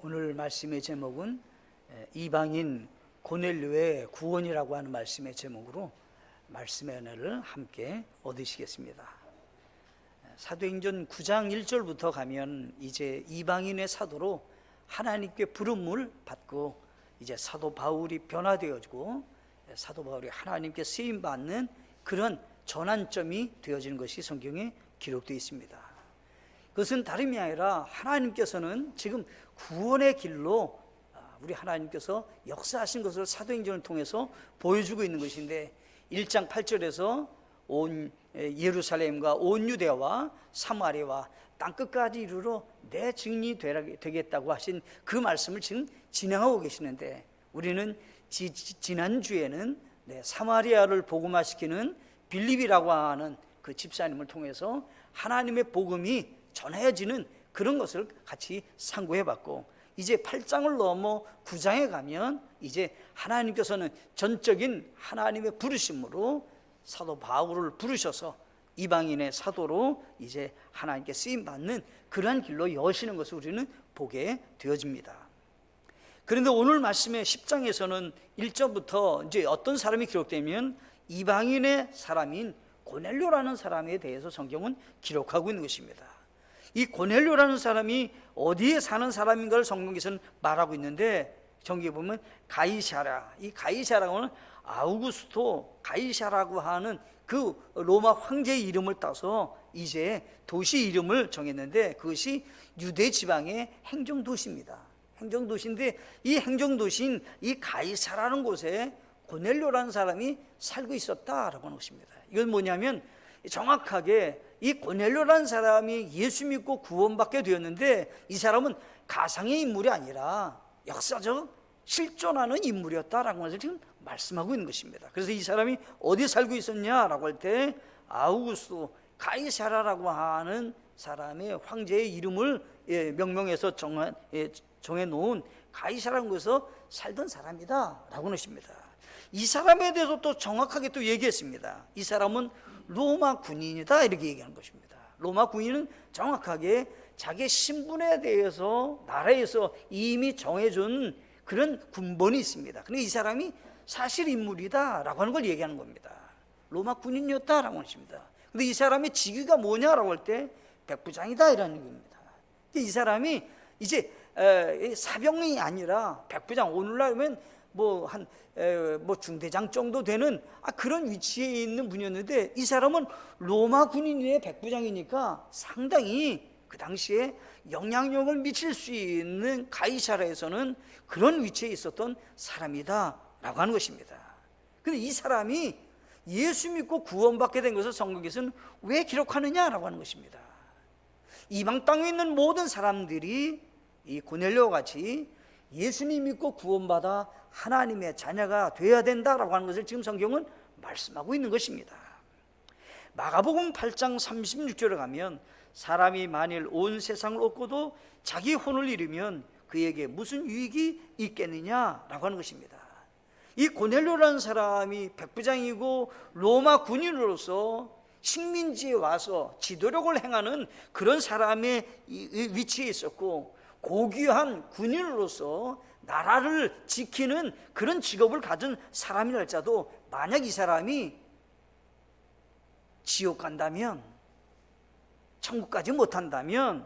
오늘 말씀의 제목은 이방인 고넬료의 구원이라고 하는 말씀의 제목으로 말씀의 은혜를 함께 얻으시겠습니다. 사도행전 9장 1절부터 가면 이제 이방인의 사도로 하나님께 부름을 받고 이제 사도 바울이 변화되어지고 사도 바울이 하나님께 쓰임 받는 그런 전환점이 되어지는 것이 성경에 기록되어 있습니다. 그것은 다름이 아니라 하나님께서는 지금 구원의 길로 우리 하나님께서 역사하신 것을 사도행전을 통해서 보여주고 있는 것인데 1장 8절에서 온 예루살렘과 온 유대와 사마리아와 땅끝까지 이르러 내 증인이 되겠다고 하신 그 말씀을 지금 진행하고 계시는데, 우리는 지난주에는 사마리아를 복음화시키는 빌립이라고 하는 그 집사님을 통해서 하나님의 복음이 전해지는 그런 것을 같이 상고해봤고, 이제 8장을 넘어 9장에 가면 이제 하나님께서는 전적인 하나님의 부르심으로 사도 바울을 부르셔서 이방인의 사도로 이제 하나님께 쓰임받는 그러한 길로 여시는 것을 우리는 보게 되어집니다. 그런데 오늘 말씀의 10장에서는 1절부터 이제 어떤 사람이 기록되면 이방인의 사람인 고넬료라는 사람에 대해서 성경은 기록하고 있는 것입니다. 이 고넬료라는 사람이 어디에 사는 사람인가를 성경에서는 말하고 있는데, 성경에 보면 가이사랴, 이 가이사랴는 아우구스토 가이사라고 하는 그 로마 황제의 이름을 따서 이제 도시 이름을 정했는데, 그것이 유대 지방의 행정도시입니다. 행정도시인데 이 행정도시인 이 가이사라는 곳에 고넬료라는 사람이 살고 있었다라고 하는 것입니다. 이건 뭐냐면 정확하게 이 고넬료라는 사람이 예수 믿고 구원받게 되었는데, 이 사람은 가상의 인물이 아니라 역사적 실존하는 인물이었다라는 것을 지금 말씀하고 있는 것입니다. 그래서 이 사람이 어디 살고 있었냐라고 할 때 아우구스토 가이사라라고 하는 사람의 황제의 이름을 명명해서 정해놓은 가이사라는 곳에서 살던 사람이다라고 하는 것입니다. 이 사람에 대해서 또 정확하게 또 얘기했습니다. 이 사람은 로마 군인이다, 이렇게 얘기하는 것입니다. 로마 군인은 정확하게 자기 신분에 대해서 나라에서 이미 정해준 그런 군번이 있습니다. 그런데 이 사람이 사실 인물이다라고 하는 걸 얘기하는 겁니다. 로마 군인이었다라고 하는 것입니다. 그런데 이 사람의 직위가 뭐냐라고 할 때 백부장이다, 이라는 얘기입니다. 이 사람이 이제 사병이 아니라 백부장, 오늘날 하면 뭐 중대장 정도 되는 그런 위치에 있는 분이었는데, 이 사람은 로마 군인의 백부장이니까 상당히 그 당시에 영향력을 미칠 수 있는 가이사라에서는 그런 위치에 있었던 사람이다라고 하는 것입니다. 그런데 이 사람이 예수 믿고 구원받게 된 것을 성경에서는 왜 기록하느냐라고 하는 것입니다. 이방 땅에 있는 모든 사람들이 이 고넬료와 같이 예수님 믿고 구원받아 하나님의 자녀가 되어야 된다라고 하는 것을 지금 성경은 말씀하고 있는 것입니다. 마가복음 8장 36절에 가면 사람이 만일 온 세상을 얻고도 자기 혼을 잃으면 그에게 무슨 유익이 있겠느냐라고 하는 것입니다. 이 고넬료라는 사람이 백부장이고 로마 군인으로서 식민지에 와서 지도력을 행하는 그런 사람의 위치에 있었고, 고귀한 군인으로서 나라를 지키는 그런 직업을 가진 사람이랄지라도 만약 이 사람이 지옥 간다면, 천국 가지 못한다면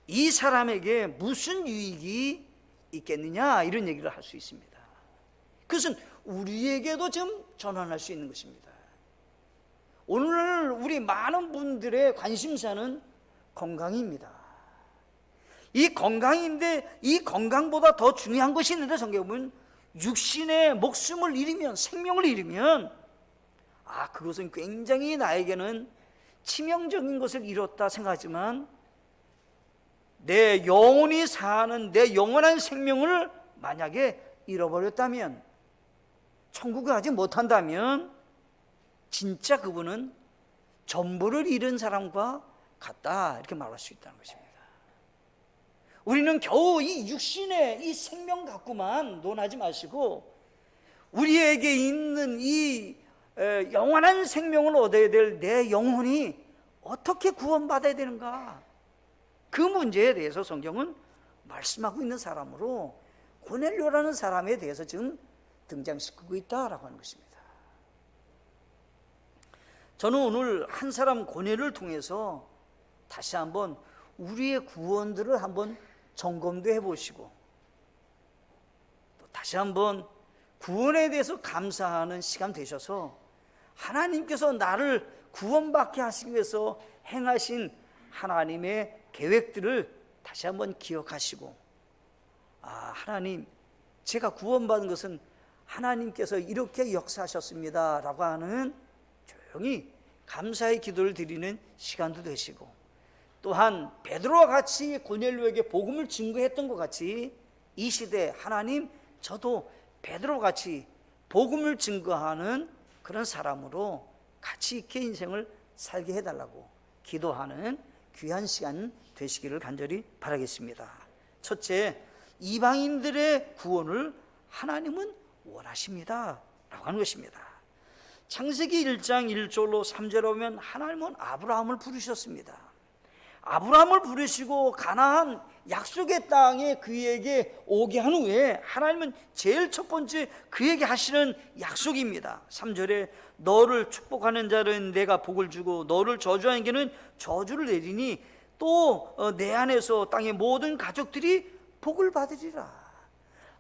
이 사람에게 무슨 유익이 있겠느냐, 이런 얘기를 할 수 있습니다. 그것은 우리에게도 좀 전환할 수 있는 것입니다. 오늘 우리 많은 분들의 관심사는 건강입니다. 이 건강인데 이 건강보다 더 중요한 것이 있는데, 성경에 보면 육신의 목숨을 잃으면, 생명을 잃으면 그것은 굉장히 나에게는 치명적인 것을 잃었다 생각하지만, 내 영혼이 사는 내 영원한 생명을 만약에 잃어버렸다면, 천국에 가지 못한다면 진짜 그분은 전부를 잃은 사람과 같다, 이렇게 말할 수 있다는 것입니다. 우리는 겨우 이 육신의 이 생명 갖고만 논하지 마시고, 우리에게 있는 이 영원한 생명을 얻어야 될 내 영혼이 어떻게 구원받아야 되는가, 그 문제에 대해서 성경은 말씀하고 있는 사람으로 고넬료라는 사람에 대해서 지금 등장시키고 있다라고 하는 것입니다. 저는 오늘 한 사람 고넬을 통해서 다시 한번 우리의 구원들을 한번 점검도 해보시고, 또 다시 한번 구원에 대해서 감사하는 시간 되셔서 하나님께서 나를 구원받게 하시기 위해서 행하신 하나님의 계획들을 다시 한번 기억하시고, 하나님, 제가 구원받은 것은 하나님께서 이렇게 역사하셨습니다 라고 하는 조용히 감사의 기도를 드리는 시간도 되시고, 또한 베드로와 같이 고넬료에게 복음을 증거했던 것 같이 이 시대에 하나님, 저도 베드로와 같이 복음을 증거하는 그런 사람으로 가치 있게 인생을 살게 해달라고 기도하는 귀한 시간 되시기를 간절히 바라겠습니다. 첫째, 이방인들의 구원을 하나님은 원하십니다 라고 하는 것입니다. 창세기 1장 1절로 3절에 보면 하나님은 아브라함을 부르셨습니다. 아브라함을 부르시고 가나안 약속의 땅에 그에게 오게 한 후에 하나님은 제일 첫 번째 그에게 하시는 약속입니다. 3절에 너를 축복하는 자는 내가 복을 주고 너를 저주하는 자는 저주를 내리니 또 내 안에서 땅의 모든 가족들이 복을 받으리라.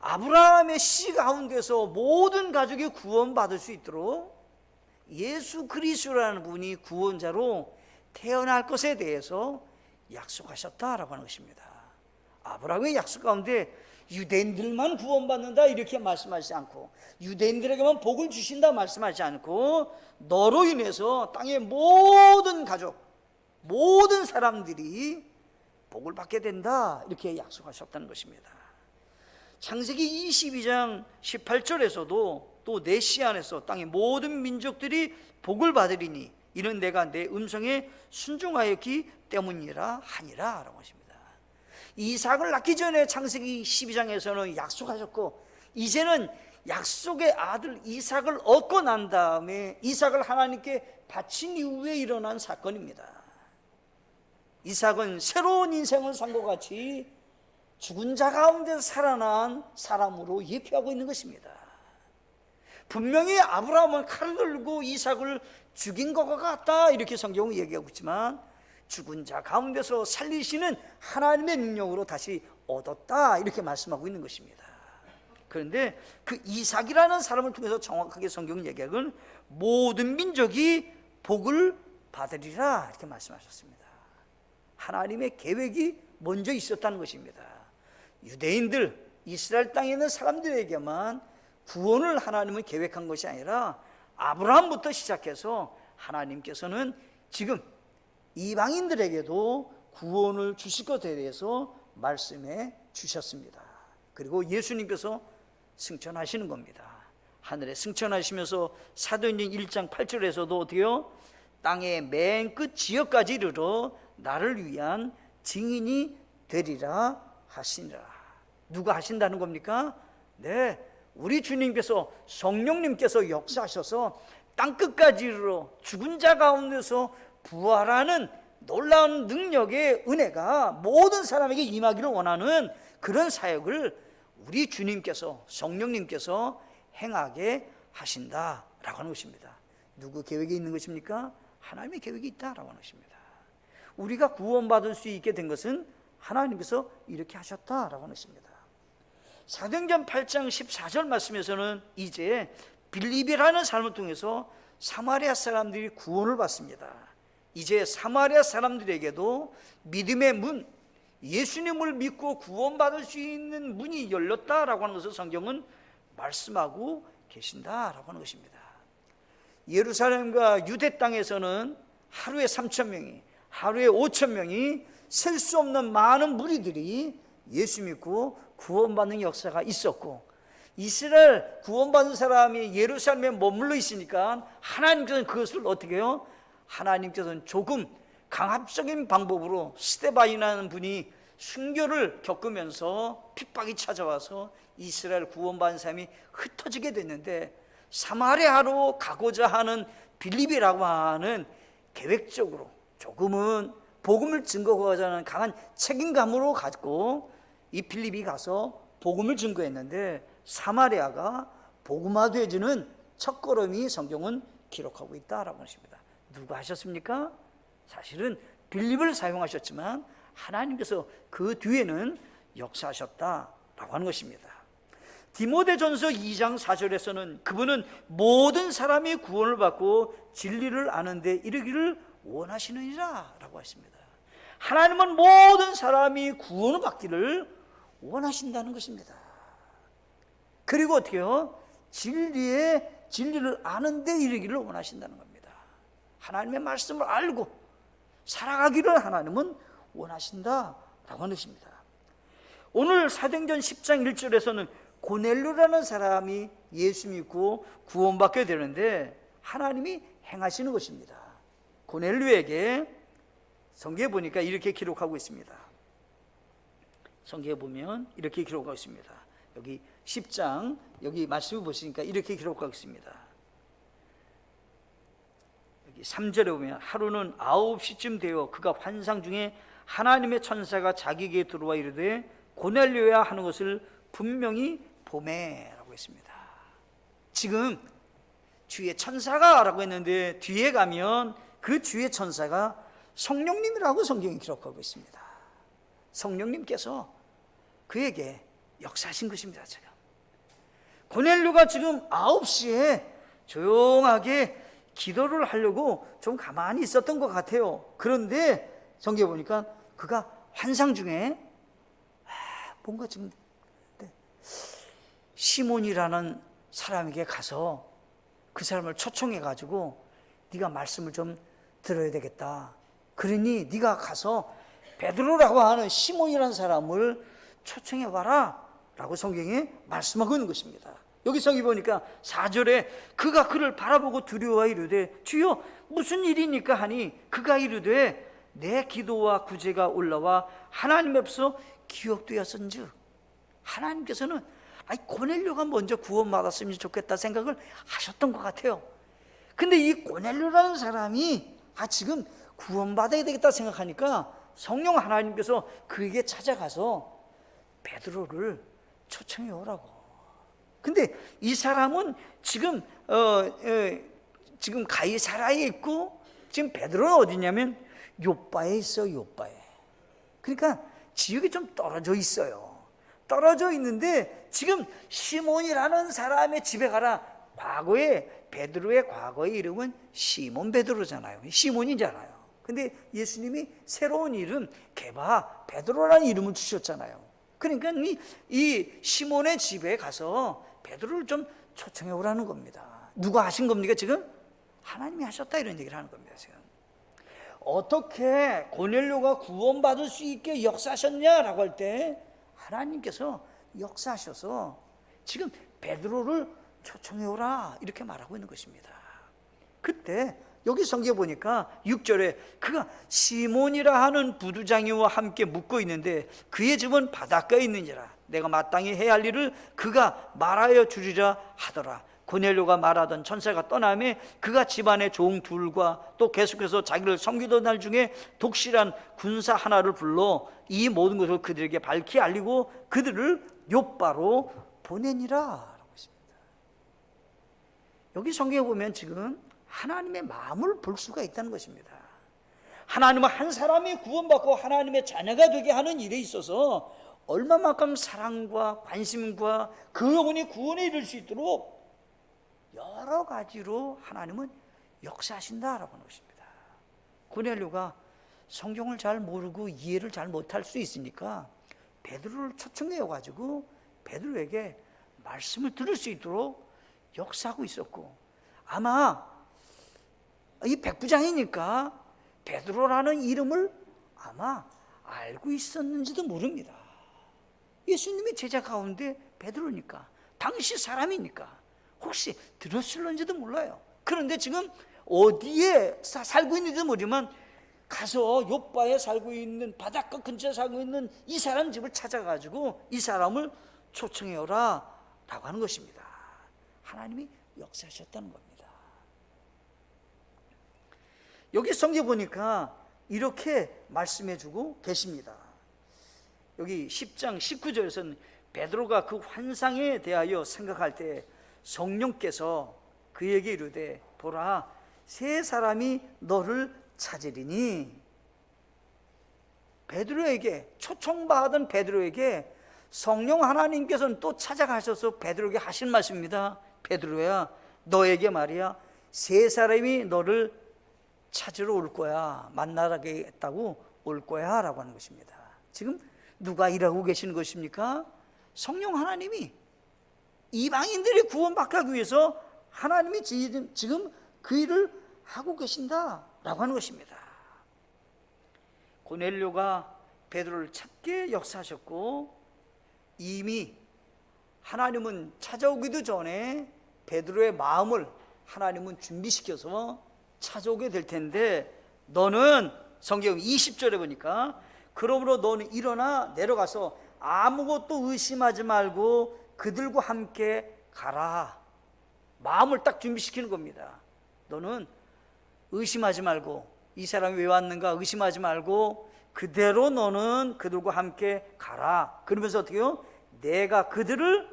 아브라함의 씨 가운데서 모든 가족이 구원받을 수 있도록 예수 그리스도라는 분이 구원자로 태어날 것에 대해서 약속하셨다라고 하는 것입니다. 아브라함의 약속 가운데 유대인들만 구원받는다 이렇게 말씀하지 않고, 유대인들에게만 복을 주신다 말씀하지 않고, 너로 인해서 땅의 모든 가족, 모든 사람들이 복을 받게 된다 이렇게 약속하셨다는 것입니다. 창세기 22장 18절에서도 또 내 씨 안에서 땅의 모든 민족들이 복을 받으리니 이는 내가 내 음성에 순종하였기 때문이라 하니라 라고 하십니다. 이삭을 낳기 전에 창세기 12장에서는 약속하셨고, 이제는 약속의 아들 이삭을 얻고 난 다음에 이삭을 하나님께 바친 이후에 일어난 사건입니다. 이삭은 새로운 인생을 산 것 같이 죽은 자 가운데 살아난 사람으로 예표하고 있는 것입니다. 분명히 아브라함은 칼을 들고 이삭을 죽인 것 같다 이렇게 성경은 얘기하고 있지만, 죽은 자 가운데서 살리시는 하나님의 능력으로 다시 얻었다 이렇게 말씀하고 있는 것입니다. 그런데 그 이삭이라는 사람을 통해서 정확하게 성경은 얘기하기는 모든 민족이 복을 받으리라 이렇게 말씀하셨습니다. 하나님의 계획이 먼저 있었다는 것입니다. 유대인들, 이스라엘 땅에 있는 사람들에게만 구원을 하나님은 계획한 것이 아니라 아브라함부터 시작해서 하나님께서는 지금 이방인들에게도 구원을 주실 것에 대해서 말씀해 주셨습니다. 그리고 예수님께서 승천하시는 겁니다. 하늘에 승천하시면서 사도행전 1장 8절에서도 어때요? 땅의 맨 끝 지역까지 이르러 나를 위한 증인이 되리라 하시니라. 누가 하신다는 겁니까? 네, 우리 주님께서, 성령님께서 역사하셔서 땅끝까지 이르러 죽은 자 가운데서 부활하는 놀라운 능력의 은혜가 모든 사람에게 임하기를 원하는 그런 사역을 우리 주님께서, 성령님께서 행하게 하신다라고 하는 것입니다. 누구 계획이 있는 것입니까? 하나님의 계획이 있다라고 하는 것입니다. 우리가 구원받을 수 있게 된 것은 하나님께서 이렇게 하셨다라고 하는 것입니다. 사도행전 8장 14절 말씀에서는 이제 빌립이라는 삶을 통해서 사마리아 사람들이 구원을 받습니다. 이제 사마리아 사람들에게도 믿음의 문, 예수님을 믿고 구원받을 수 있는 문이 열렸다라고 하는 것을 성경은 말씀하고 계신다라고 하는 것입니다. 예루살렘과 유대 땅에서는 하루에 3,000명이, 하루에 5,000명이 셀 수 없는 많은 무리들이 예수 믿고 구원받는 역사가 있었고, 이스라엘 구원받은 사람이 예루살렘에 머물러 있으니까 하나님께서는 그것을 어떻게 해요? 하나님께서는 조금 강압적인 방법으로 스데반이라는 분이 순교를 겪으면서 핍박이 찾아와서 이스라엘 구원받은 사람이 흩어지게 됐는데, 사마리아로 가고자 하는 빌립이라고 하는 계획적으로 조금은 복음을 증거하고자 하는 강한 책임감으로 갖고 이 빌립이 가서 복음을 증거했는데 사마리아가 복음화되어지는 첫걸음이 성경은 기록하고 있다라고 하십니다. 누가 하셨습니까? 사실은 빌립을 사용하셨지만 하나님께서 그 뒤에는 역사하셨다라고 하는 것입니다. 디모데전서 2장 4절에서는 그분은 모든 사람이 구원을 받고 진리를 아는 데 이르기를 원하시느니라 라고 했습니다. 하나님은 모든 사람이 구원을 받기를 원하신다는 것입니다. 그리고 어떻게요? 진리를 아는 데 이르기를 원하신다는 겁니다. 하나님의 말씀을 알고 살아가기를 하나님은 원하신다라고 하는 것입니다. 오늘 사도행전 10장 1절에서는 고넬료라는 사람이 예수 믿고 구원받게 되는데 하나님이 행하시는 것입니다. 고넬료에게 성경에 보니까 이렇게 기록하고 있습니다. 성경에 보면 이렇게 기록하고 있습니다. 여기 10장 여기 말씀을 보시니까 이렇게 기록하고 있습니다. 여기 3절에 보면 하루는 9시쯤 되어 그가 환상 중에 하나님의 천사가 자기에게 들어와 이르되 고넬료야 하는 것을 분명히 보매라고 했습니다. 지금 주의 천사가 라고 했는데 뒤에 가면 그 주의 천사가 성령님이라고 성경이 기록하고 있습니다. 성령님께서 그에게 역사하신 것입니다. 제가 고넬료가 지금 9시에 조용하게 기도를 하려고 좀 가만히 있었던 것 같아요. 그런데 성경에 보니까 그가 환상 중에 뭔가 지금 시몬이라는 사람에게 가서 그 사람을 초청해 가지고 네가 말씀을 좀 들어야 되겠다. 그러니 네가 가서 베드로라고 하는 시몬이라는 사람을 초청해 와라 라고 성경에 말씀하고 있는 것입니다. 여기 성경에 보니까 4절에 그가 그를 바라보고 두려워 이르되 주여 무슨 일이니까 하니 그가 이르되 내 기도와 구제가 올라와 하나님 앞에서 기억되었은즉 하나님께서는 고넬료가 먼저 구원받았으면 좋겠다 생각을 하셨던 것 같아요. 근데 이 고넬료라는 사람이 지금 구원받아야 되겠다 생각하니까 성령 하나님께서 그에게 찾아가서 베드로를 초청해 오라고. 근데 이 사람은 지금 지금 가이사라에 있고 지금 베드로는 어디냐면 요빠에 있어요. 요빠에. 그러니까 지역이 좀 떨어져 있어요. 떨어져 있는데 지금 시몬이라는 사람의 집에 가라. 과거에 베드로의 과거의 이름은 시몬 베드로잖아요. 시몬이잖아요. 근데 예수님이 새로운 이름 게바 베드로라는 이름을 주셨잖아요. 그러니까 이 시몬의 집에 가서 베드로를 좀 초청해 오라는 겁니다. 누가 하신 겁니까 지금? 하나님이 하셨다 이런 얘기를 하는 겁니다. 지금 어떻게 고넬료가 구원받을 수 있게 역사하셨냐라고 할 때 하나님께서 역사하셔서 지금 베드로를 초청해 오라 이렇게 말하고 있는 것입니다. 그때 여기 성경에 보니까 6절에 그가 시몬이라 하는 부두장이와 함께 묵고 있는데 그의 집은 바닷가에 있느니라. 내가 마땅히 해야 할 일을 그가 말하여 주리라 하더라. 고넬료가 말하던 천사가 떠나며 그가 집안의 종 둘과 또 계속해서 자기를 섬기던 날 중에 독실한 군사 하나를 불러 이 모든 것을 그들에게 밝히 알리고 그들을 요빠로 보내니라 라고 했습니다. 여기 성경에 보면 지금 하나님의 마음을 볼 수가 있다는 것입니다. 하나님은 한 사람이 구원받고 하나님의 자녀가 되게 하는 일에 있어서 얼마만큼 사랑과 관심과 그 영혼이 구원에 이를 수 있도록 여러 가지로 하나님은 역사하신다라고 하는 것입니다. 고넬료가 성경을 잘 모르고 이해를 잘 못할 수 있으니까 베드로를 초청해 가지고 베드로에게 말씀을 들을 수 있도록 역사하고 있었고, 아마 이 백부장이니까 베드로라는 이름을 아마 알고 있었는지도 모릅니다. 예수님의 제자 가운데 베드로니까, 당시 사람이니까 혹시 들었을런지도 몰라요. 그런데 지금 어디에 살고 있는지도 모르지만 가서 요빠에 살고 있는 바닷가 근처에 살고 있는 이 사람 집을 찾아가지고 이 사람을 초청해 오라 라고 하는 것입니다. 하나님이 역사하셨다는 겁니다. 여기 성경에 보니까 이렇게 말씀해 주고 계십니다. 여기 10장 19절에서는 베드로가 그 환상에 대하여 생각할 때 성령께서 그에게 이르되 보라 세 사람이 너를 찾으리니, 베드로에게, 초청받은 베드로에게 성령 하나님께서는 또 찾아가셔서 베드로에게 하신 말씀입니다. 베드로야 너에게 말이야 세 사람이 너를 찾으러 올 거야, 만나겠다고 올 거야 라고 하는 것입니다. 지금 누가 일하고 계시는 것입니까? 성령 하나님이 이방인들이 구원받기 위해서 하나님이 지금 그 일을 하고 계신다라고 하는 것입니다. 고넬료가 베드로를 찾게 역사하셨고, 이미 하나님은 찾아오기도 전에 베드로의 마음을 하나님은 준비시켜서 찾아오게 될 텐데, 너는 성경 20절에 보니까 그러므로 너는 일어나 내려가서 아무것도 의심하지 말고 그들과 함께 가라. 마음을 딱 준비시키는 겁니다. 너는 의심하지 말고, 이 사람이 왜 왔는가 의심하지 말고 그대로 너는 그들과 함께 가라. 그러면서 어떻게 해요? 내가 그들을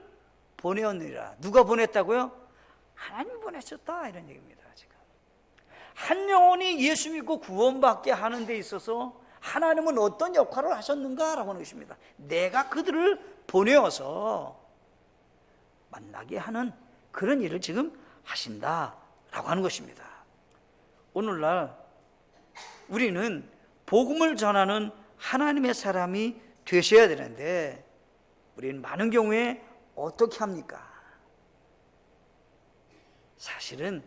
보내었느니라. 누가 보냈다고요? 하나님이 보내셨다, 이런 얘기입니다. 지금 한 영혼이 예수 믿고 구원받게 하는 데 있어서 하나님은 어떤 역할을 하셨는가라고 하는 것입니다. 내가 그들을 보내어서 만나게 하는 그런 일을 지금 하신다라고 하는 것입니다. 오늘날 우리는 복음을 전하는 하나님의 사람이 되셔야 되는데, 우리는 많은 경우에 어떻게 합니까? 사실은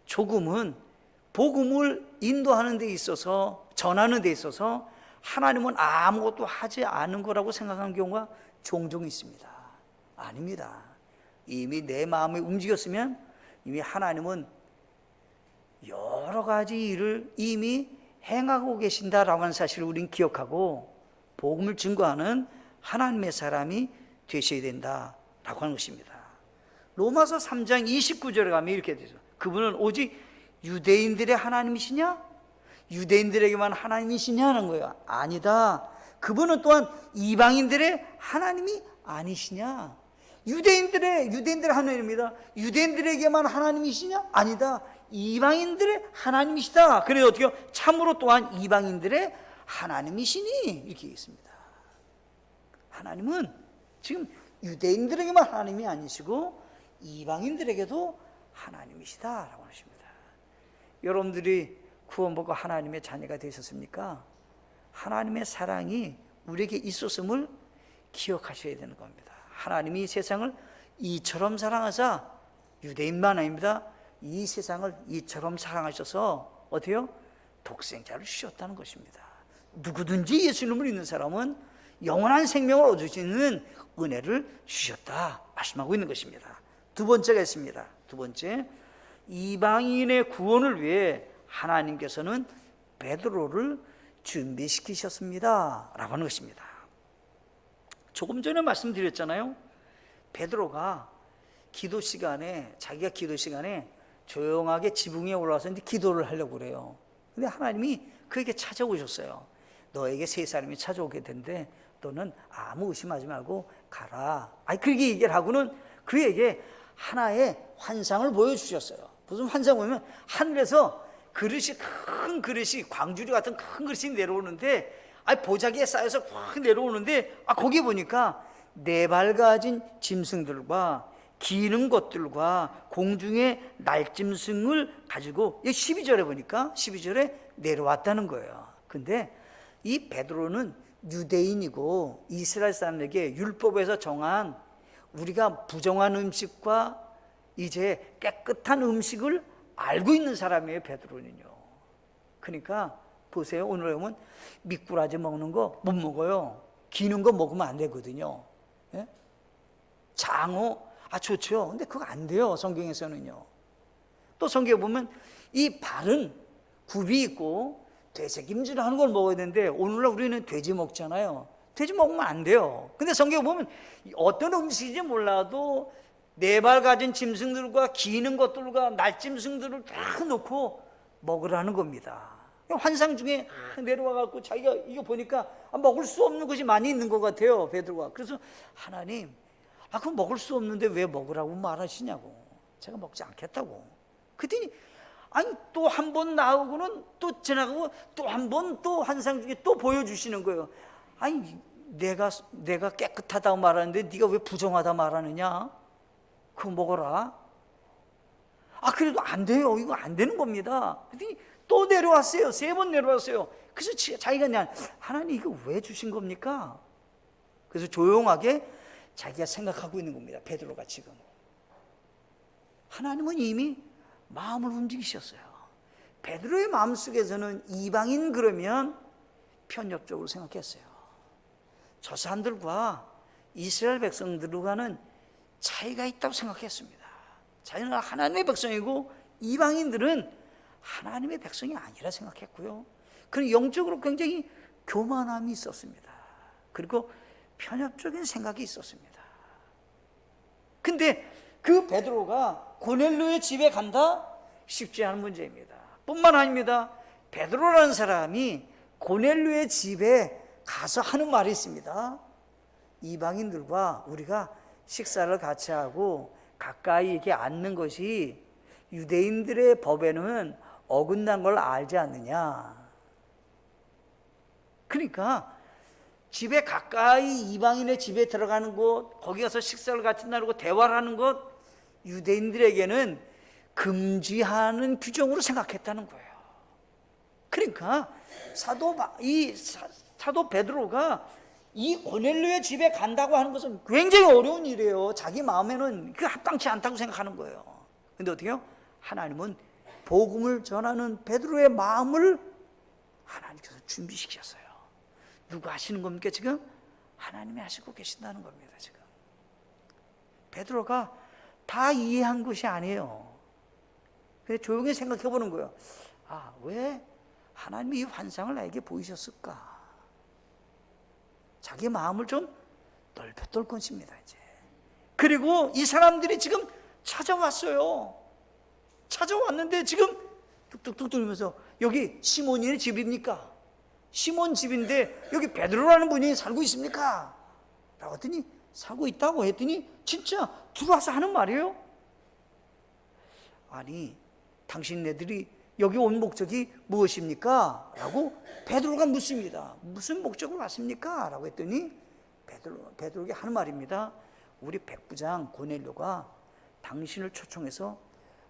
조금은 복음을 인도하는 데 있어서, 전하는 데 있어서 하나님은 아무것도 하지 않은 거라고 생각하는 경우가 종종 있습니다. 아닙니다. 이미 내 마음이 움직였으면 이미 하나님은 여러 가지 일을 이미 행하고 계신다라고 하는 사실을 우리는 기억하고 복음을 증거하는 하나님의 사람이 되셔야 된다라고 하는 것입니다. 로마서 3장 29절에 가면 이렇게 되죠. 그분은 오직 유대인들의 하나님이시냐? 유대인들에게만 하나님이시냐는 거예요. 아니다. 그분은 또한 이방인들의 하나님이 아니시냐? 유대인들의 하나님입니다. 유대인들에게만 하나님이시냐? 아니다. 이방인들의 하나님이시다. 그래서 어떻게 참으로 또한 이방인들의 하나님이시니, 이렇게 있습니다. 하나님은 지금 유대인들에게만 하나님이 아니시고 이방인들에게도 하나님이시다라고 하십니다. 여러분들이 구원받고 하나님의 자녀가 되셨습니까? 하나님의 사랑이 우리에게 있었음을 기억하셔야 되는 겁니다. 하나님이 세상을 이처럼 사랑하사, 유대인만 아닙니다, 이 세상을 이처럼 사랑하셔서 어때요? 독생자를 주셨다는 것입니다. 누구든지 예수님을 믿는 사람은 영원한 생명을 얻을 수 있는 은혜를 주셨다 말씀하고 있는 것입니다. 두 번째가 있습니다. 두 번째, 이방인의 구원을 위해 하나님께서는 베드로를 준비시키셨습니다 라고 하는 것입니다. 조금 전에 말씀드렸잖아요. 베드로가 기도 시간에, 자기가 기도 시간에 조용하게 지붕에 올라와서 이제 기도를 하려고 그래요. 근데 하나님이 그에게 찾아오셨어요. 너에게 세 사람이 찾아오게 된대. 너는 아무 의심하지 말고 가라. 그렇게 얘기를 하고는 그에게 하나의 환상을 보여주셨어요. 무슨 환상 보면 하늘에서 큰 그릇이, 광주리 같은 큰 그릇이 내려오는데, 보자기에 쌓여서 확 내려오는데, 거기 보니까 네 발 가진 짐승들과 기는 것들과 공중의 날짐승을 가지고 12절에 보니까 12절에 내려왔다는 거예요. 근데 이 베드로는 유대인이고 이스라엘 사람에게 율법에서 정한 우리가 부정한 음식과 이제 깨끗한 음식을 알고 있는 사람이에요, 베드로는요. 그러니까 보세요. 오늘 보면 미꾸라지 먹는 거 못 먹어요. 기는 거 먹으면 안 되거든요. 예? 장어 좋죠. 근데 그거 안 돼요, 성경에서는요. 또 성경에 보면 이 발은 굽이 있고 되새김질 하는 걸 먹어야 되는데, 오늘날 우리는 돼지 먹잖아요. 돼지 먹으면 안 돼요. 근데 성경에 보면 어떤 음식인지 몰라도 네 발 가진 짐승들과 기는 것들과 날짐승들을 다 놓고 먹으라는 겁니다. 환상 중에 내려와 갖고 자기가 이거 보니까 먹을 수 없는 것이 많이 있는 것 같아요, 베드로가. 그래서 하나님, 그거 먹을 수 없는데 왜 먹으라고 말하시냐고. 제가 먹지 않겠다고. 그랬더니 아니 또 한 번 나오고는 또 지나가고 또 한 번 또 환상 중에 또 보여주시는 거예요. 아니 내가 깨끗하다고 말하는데 네가 왜 부정하다 말하느냐? 그거 먹어라. 그래도 안 돼요. 이거 안 되는 겁니다. 그랬더니 또 내려왔어요. 3번 내려왔어요. 그래서 자기가 그냥 하나님 이거 왜 주신 겁니까? 그래서 조용하게 자기가 생각하고 있는 겁니다. 베드로가 지금. 하나님은 이미 마음을 움직이셨어요. 베드로의 마음속에서는 이방인 그러면 편협적으로 생각했어요. 저 사람들과 이스라엘 백성들과는 차이가 있다고 생각했습니다. 자기는 하나님의 백성이고 이방인들은 하나님의 백성이 아니라 생각했고요. 그런 영적으로 굉장히 교만함이 있었습니다. 그리고 편협적인 생각이 있었습니다. 근데 그 베드로가 고넬료의 집에 간다? 쉽지 않은 문제입니다. 뿐만 아닙니다. 베드로라는 사람이 고넬료의 집에 가서 하는 말이 있습니다. 이방인들과 우리가 식사를 같이 하고 가까이 이렇게 앉는 것이 유대인들의 법에는 어긋난 걸 알지 않느냐. 그러니까 집에 가까이 이방인의 집에 들어가는 것, 거기 가서 식사를 같이 나누고 대화를 하는 것, 유대인들에게는 금지하는 규정으로 생각했다는 거예요. 그러니까 사도 베드로가 이 고넬료의 집에 간다고 하는 것은 굉장히 어려운 일이에요. 자기 마음에는 그 합당치 않다고 생각하는 거예요. 근데 어떻게 해요? 하나님은 복음을 전하는 베드로의 마음을 하나님께서 준비시켰어요. 누가 하시는 겁니까 지금? 하나님이 하시고 계신다는 겁니다. 지금 베드로가 다 이해한 것이 아니에요. 그래서 조용히 생각해 보는 거예요. 왜 하나님이 이 환상을 나에게 보이셨을까? 자기 마음을 좀 넓혔던 것입니다. 이제 그리고 이 사람들이 지금 찾아왔어요. 찾아왔는데 지금 뚝뚝뚝 돌면서 여기 시몬의 집입니까? 시몬 집인데 여기 베드로라는 분이 살고 있습니까? 라고 했더니 살고 있다고 했더니 진짜 들어와서 하는 말이에요. 아니 당신네들이 여기 온 목적이 무엇입니까? 라고 베드로가 묻습니다. 무슨 목적으로 왔습니까? 라고 했더니 베드로에게 하는 말입니다. 우리 백부장 고넬료가 당신을 초청해서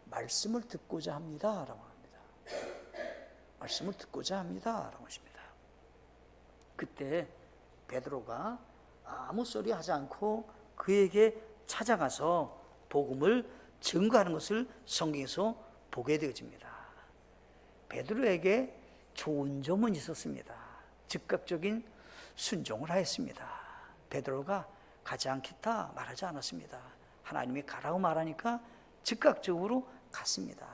말씀을 듣고자 합니다. 라고 합니다. 말씀을 듣고자 합니다. 라고 하십니다. 그때 베드로가 아무 소리 하지 않고 그에게 찾아가서 복음을 증거하는 것을 성경에서 보게 되어집니다. 베드로에게 좋은 점은 있었습니다. 즉각적인 순종을 하였습니다. 베드로가 가지 않겠다 말하지 않았습니다. 하나님이 가라고 말하니까 즉각적으로 갔습니다.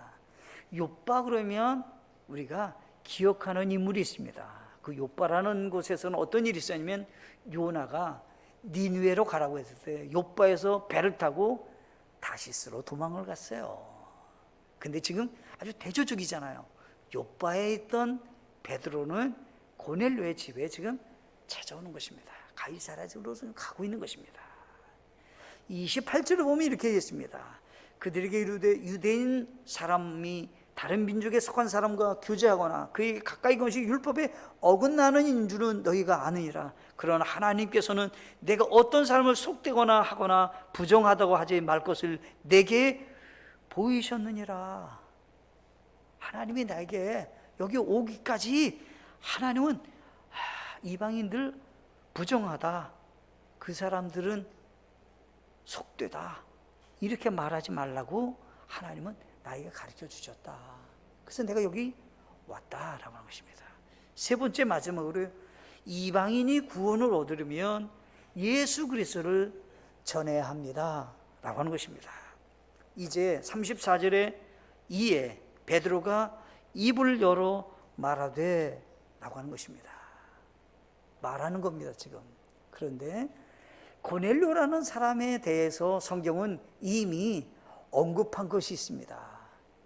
욥바 그러면 우리가 기억하는 인물이 있습니다. 그 욥바라는 곳에서는 어떤 일이 있었냐면 요나가 니느웨로 가라고 했을 때 욥바에서 배를 타고 다시스로 도망을 갔어요. 근데 지금 아주 대조적이잖아요. 욥바에 있던 베드로는 고넬료의 집에 지금 찾아오는 것입니다. 가이사랴로 가고 있는 것입니다. 28절을 보면 이렇게 되어 있습니다. 그들에게 이르되 유대인 사람이 다른 민족에 속한 사람과 교제하거나 그에게 가까이 건 것이 율법에 어긋나는 인 줄은 너희가 아느니라. 그러나 하나님께서는 내가 어떤 사람을 속되거나 하거나 부정하다고 하지 말 것을 내게 보이셨느니라. 하나님이 나에게 여기 오기까지 하나님은 이방인들 부정하다, 그 사람들은 속되다 이렇게 말하지 말라고 하나님은 나에게 가르쳐 주셨다. 그래서 내가 여기 왔다라고 하는 것입니다. 세 번째 마지막으로 이방인이 구원을 얻으려면 예수 그리스도를 전해야 합니다 라고 하는 것입니다. 이제 34절에 이에 베드로가 입을 열어 말하되 라고 하는 것입니다. 말하는 겁니다 지금. 그런데 고넬료라는 사람에 대해서 성경은 이미 언급한 것이 있습니다.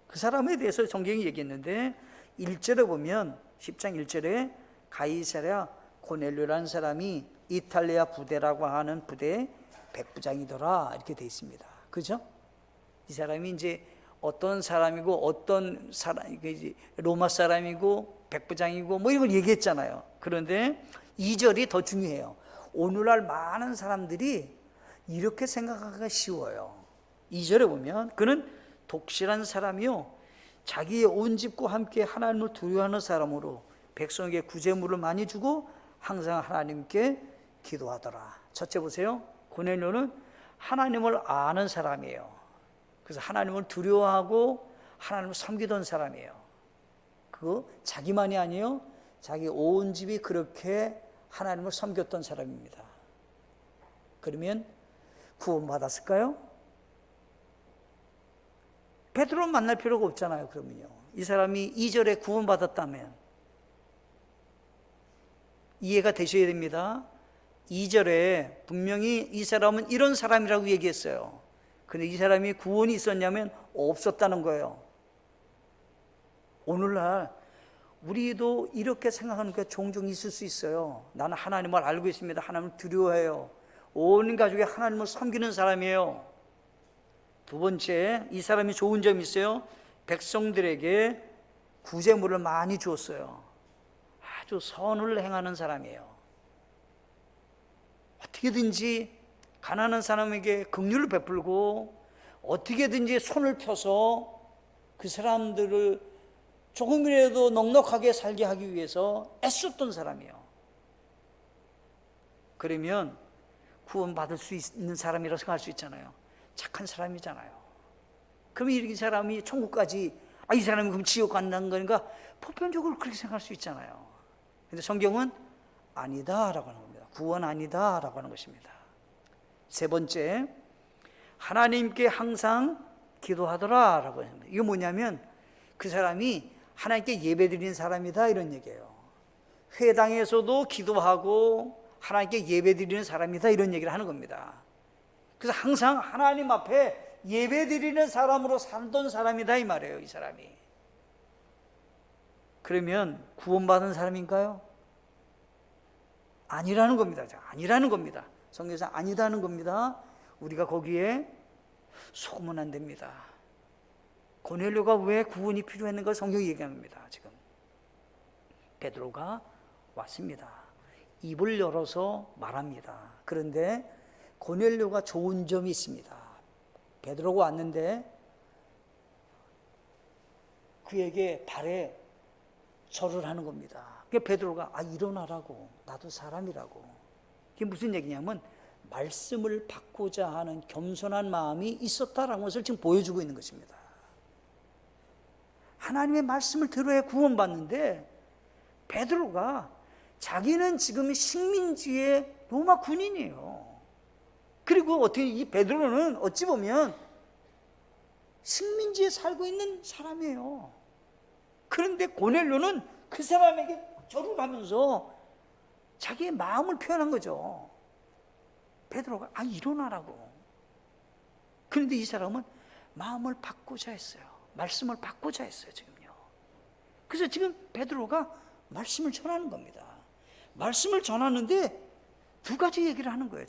그 사람에 대해서 성경이 얘기했는데 1절에 보면 10장 1절에 가이사랴 고넬료라는 사람이 이탈리아 부대라고 하는 부대의 백부장이더라 이렇게 돼 있습니다. 그죠? 이 사람이 이제 어떤 사람이고 어떤 사람, 로마 사람이고 백부장이고 뭐 이런 걸 얘기했잖아요. 그런데 2절이 더 중요해요. 오늘날 많은 사람들이 이렇게 생각하기가 쉬워요. 2절에 보면 그는 독실한 사람이요 자기의 온 집과 함께 하나님을 두려워하는 사람으로 백성에게 구제물을 많이 주고 항상 하나님께 기도하더라. 첫째 보세요. 고넬료는 하나님을 아는 사람이에요. 그래서 하나님을 두려워하고 하나님을 섬기던 사람이에요. 그거 자기만이 아니에요. 자기 온 집이 그렇게 하나님을 섬겼던 사람입니다. 그러면 구원받았을까요? 베드로 만날 필요가 없잖아요. 그러면요. 이 사람이 2절에 구원받았다면 이해가 되셔야 됩니다. 2절에 분명히 이 사람은 이런 사람이라고 얘기했어요. 근데 이 사람이 구원이 있었냐면 없었다는 거예요. 오늘날 우리도 이렇게 생각하는 게 종종 있을 수 있어요. 나는 하나님을 알고 있습니다. 하나님을 두려워해요. 온 가족이 하나님을 섬기는 사람이에요. 두 번째, 이 사람이 좋은 점이 있어요. 백성들에게 구제물을 많이 주었어요. 아주 선을 행하는 사람이에요. 어떻게든지 가난한 사람에게 긍휼을 베풀고 어떻게든지 손을 펴서 그 사람들을 조금이라도 넉넉하게 살게 하기 위해서 애썼던 사람이에요. 그러면 구원받을 수 있는 사람이라고 생각할 수 있잖아요. 착한 사람이잖아요. 그럼 이 사람이 천국까지 이 사람이 그럼 지옥 간다는 거니까 보편적으로 그렇게 생각할 수 있잖아요. 근데 성경은 아니다라고 하는 겁니다. 구원 아니다라고 하는 것입니다. 세 번째, 하나님께 항상 기도하더라라고 합니다. 이게 뭐냐면 그 사람이 하나님께 예배드리는 사람이다 이런 얘기예요. 회당에서도 기도하고 하나님께 예배드리는 사람이다 이런 얘기를 하는 겁니다. 그래서 항상 하나님 앞에 예배드리는 사람으로 살던 사람이다 이 말이에요. 이 사람이. 그러면 구원받은 사람인가요? 아니라는 겁니다. 아니라는 겁니다. 성경에서 아니다는 겁니다. 우리가 거기에 속으면 안 됩니다. 고넬료가 왜 구원이 필요했는가 성경이 얘기합니다. 지금 베드로가 왔습니다. 입을 열어서 말합니다. 그런데 고넬료가 좋은 점이 있습니다. 베드로가 왔는데 그에게 발에 절을 하는 겁니다. 그러니까 베드로가 일어나라고, 나도 사람이라고. 이게 무슨 얘기냐면 말씀을 받고자 하는 겸손한 마음이 있었다라는 것을 지금 보여주고 있는 것입니다. 하나님의 말씀을 들어야 구원받는데 베드로가 자기는 지금 식민지의 로마 군인이에요. 그리고 어떻게 이 베드로는 어찌 보면 식민지에 살고 있는 사람이에요. 그런데 고넬료는 그 사람에게 절을 하면서 자기의 마음을 표현한 거죠. 베드로가 일어나라고. 그런데 이 사람은 마음을 받고자 했어요. 말씀을 받고자 했어요. 지금요. 그래서 지금 베드로가 말씀을 전하는 겁니다. 말씀을 전하는데 두 가지 얘기를 하는 거예요.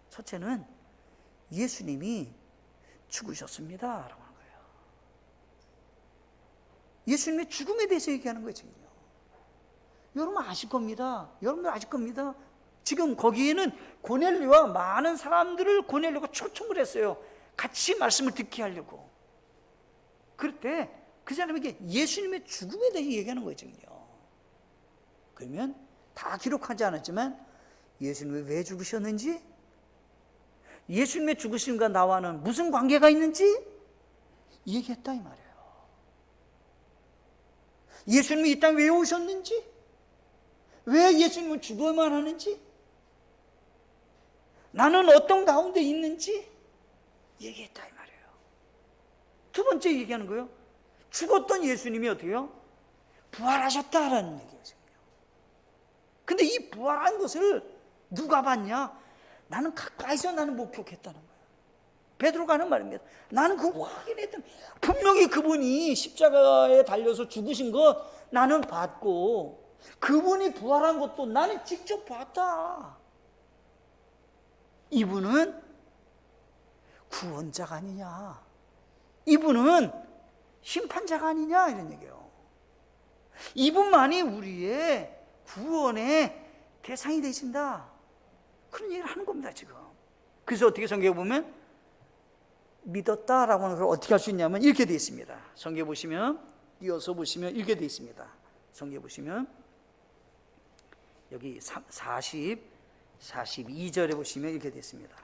첫째는 예수님이 죽으셨습니다 라고 하는 거예요. 예수님의 죽음에 대해서 얘기하는 거예요. 지금요. 여러분 아실 겁니다. 여러분들 아실 겁니다. 지금 거기에는 고넬료와 많은 사람들을 고넬료가 초청을 했어요. 같이 말씀을 듣게 하려고. 그럴 때 그 사람에게 예수님의 죽음에 대해 얘기하는 거예요. 지금요. 그러면 다 기록하지 않았지만 예수님이 왜 죽으셨는지, 예수님의 죽으심과 나와는 무슨 관계가 있는지 얘기했다 이 말이에요. 예수님이 이 땅에 왜 오셨는지, 왜 예수님은 죽어야만 하는지, 나는 어떤 가운데 있는지 얘기했다 이 말이에요. 두 번째 얘기하는 거예요. 죽었던 예수님이 어떻게요? 부활하셨다라는 얘기예요. 근데 이 부활한 것을 누가 봤냐? 나는 가까이서 나는 목격했다는 거예요. 베드로가 하는 말입니다. 나는 그거 확인했던, 분명히 그분이 십자가에 달려서 죽으신 것 나는 봤고, 그분이 부활한 것도 나는 직접 봤다. 이분은 구원자가 아니냐, 이분은 심판자가 아니냐, 이런 얘기예요. 이분만이 우리의 구원의 대상이 되신다, 그런 얘기를 하는 겁니다 지금. 그래서 어떻게 성경에 보면 믿었다라고 하는 걸 어떻게 할 수 있냐면 이렇게 되어 있습니다. 성경에 보시면, 이어서 보시면 이렇게 되어 있습니다. 성경에 보시면 여기 42절에 보시면 이렇게 되어 있습니다.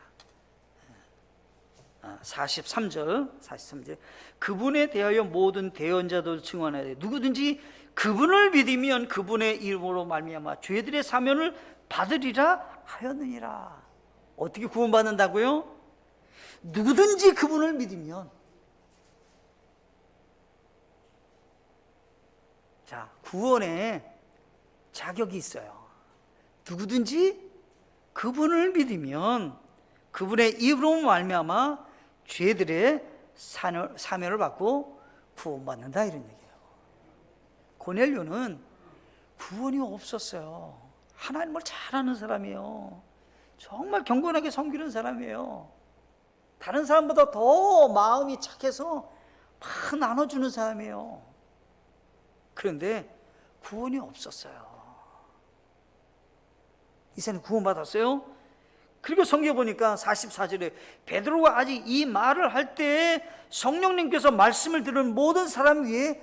43절 그분에 대하여 모든 대언자들 증언하되 누구든지 그분을 믿으면 그분의 이름으로 말미암아 죄들의 사면을 받으리라 하였느니라. 어떻게 구원받는다고요? 누구든지 그분을 믿으면. 자, 구원에 자격이 있어요. 누구든지 그분을 믿으면 그분의 이름으로 말미암아 죄들의 사면을 받고 구원받는다, 이런 얘기예요. 고넬료는 구원이 없었어요. 하나님을 잘 아는 사람이에요. 정말 경건하게 섬기는 사람이에요. 다른 사람보다 더 마음이 착해서 막 나눠주는 사람이에요. 그런데 구원이 없었어요. 이 사람이 구원받았어요. 그리고 성경에 보니까 44절에 베드로가 아직 이 말을 할 때 성령님께서 말씀을 들은 모든 사람 위에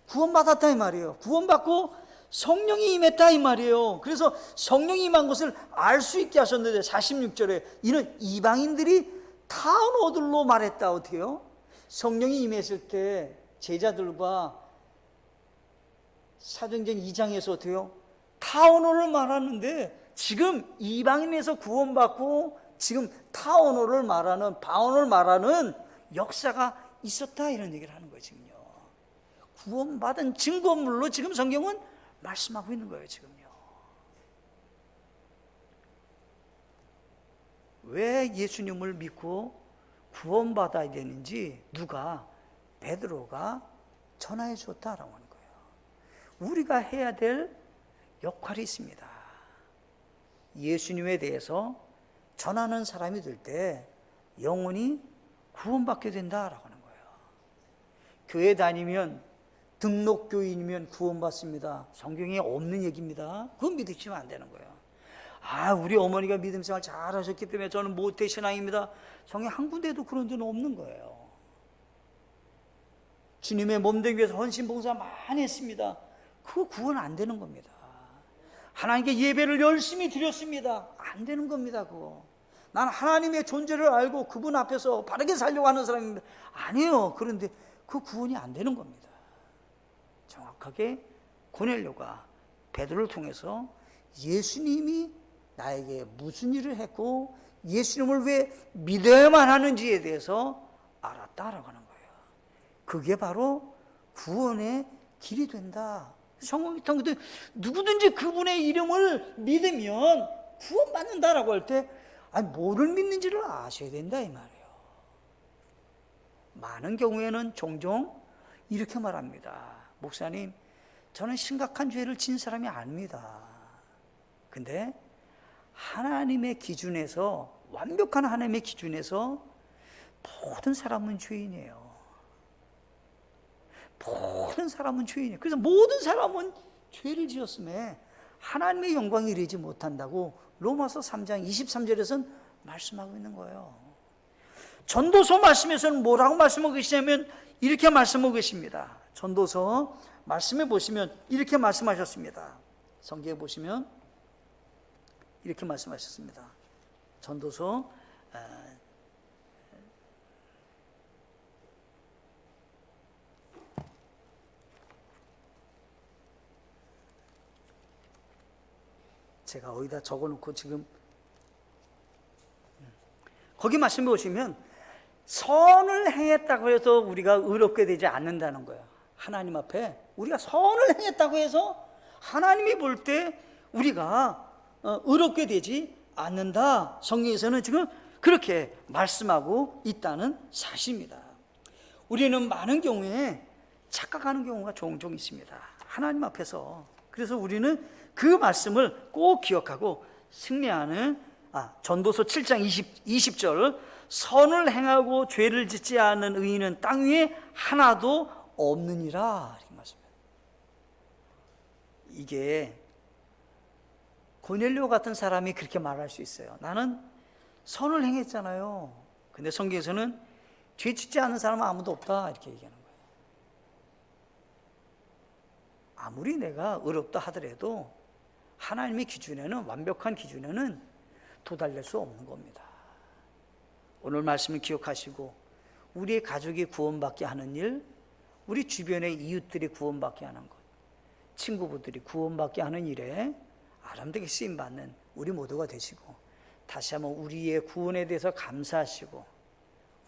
구원받았다 이 말이에요. 구원받고 성령이 임했다 이 말이에요. 그래서 성령이 임한 것을 알 수 있게 하셨는데 46절에 이는 이방인들이 타언어들로 말했다. 어떻게요? 성령이 임했을 때 제자들과 사도행전 2장에서 어때요? 타언어를 말하는데 지금 이방인에서 구원받고 지금 타언어를 말하는, 바언어를 말하는 역사가 있었다, 이런 얘기를 하는 거예요. 지금요, 구원받은 증거물로 지금 성경은 말씀하고 있는 거예요. 지금요. 왜 예수님을 믿고 구원받아야 되는지 누가, 베드로가 전하해 줬다라고 하는 거예요. 우리가 해야 될 역할이 있습니다. 예수님에 대해서 전하는 사람이 될 때 영혼이 구원받게 된다라고 하는 거예요. 교회 다니면, 등록교인이면 구원받습니다. 성경에 없는 얘기입니다. 그건 믿으시면 안 되는 거예요. 우리 어머니가 믿음 생활 잘 하셨기 때문에 저는 모태신앙입니다. 성경 한 군데도 그런 데는 없는 거예요. 주님의 몸되기 위해서 헌신봉사 많이 했습니다. 그거 구원 안 되는 겁니다. 하나님께 예배를 열심히 드렸습니다. 안 되는 겁니다. 그거. 난 하나님의 존재를 알고 그분 앞에서 바르게 살려고 하는 사람입니다. 아니에요. 그런데 그 구원이 안 되는 겁니다. 정확하게 고넬료가 베드로를 통해서 예수님이 나에게 무슨 일을 했고 예수님을 왜 믿어야만 하는지에 대해서 알았다라고 하는 거예요. 그게 바로 구원의 길이 된다. 성경이 통해서 누구든지 그분의 이름을 믿으면 구원받는다라고 할 때 뭐를 믿는지를 아셔야 된다 이 말이에요. 많은 경우에는 종종 이렇게 말합니다. 목사님, 저는 심각한 죄를 지은 사람이 아닙니다. 근데 하나님의 기준에서, 완벽한 하나님의 기준에서 모든 사람은 죄인이에요. 모든 사람은 죄인이에요. 그래서 모든 사람은 죄를 지었음에 하나님의 영광이 이르지 못한다고 로마서 3장 23절에서는 말씀하고 있는 거예요. 전도서 말씀에서는 뭐라고 말씀하고 계시냐면 이렇게 말씀하고 계십니다. 전도서 말씀에 보시면 이렇게 말씀하셨습니다. 성경에 보시면 이렇게 말씀하셨습니다. 전도서 제가 어디다 적어놓고 지금 거기 말씀해 보시면 선을 행했다고 해서 우리가 의롭게 되지 않는다는 거예요. 하나님 앞에 우리가 선을 행했다고 해서 하나님이 볼 때 우리가 의롭게 되지 않는다. 성경에서는 지금 그렇게 말씀하고 있다는 사실입니다. 우리는 많은 경우에 착각하는 경우가 종종 있습니다. 하나님 앞에서. 그래서 우리는 그 말씀을 꼭 기억하고 승리하는 전도서 7장 20절 선을 행하고 죄를 짓지 않는 의인은 땅 위에 하나도 없느니라 이렇게 말씀합니다. 이게 고넬료 같은 사람이 그렇게 말할 수 있어요. 나는 선을 행했잖아요. 근데 성경에서는 죄 짓지 않는 사람은 아무도 없다 이렇게 얘기하는 거예요. 아무리 내가 의롭다 하더라도 하나님의 기준에는, 완벽한 기준에는 도달될 수 없는 겁니다. 오늘 말씀을 기억하시고 우리의 가족이 구원받게 하는 일, 우리 주변의 이웃들이 구원받게 하는 것, 친구분들이 구원받게 하는 일에 아름답게 쓰임받는 우리 모두가 되시고, 다시 한번 우리의 구원에 대해서 감사하시고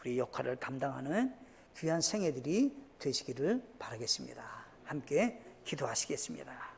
우리 역할을 감당하는 귀한 생애들이 되시기를 바라겠습니다. 함께 기도하시겠습니다.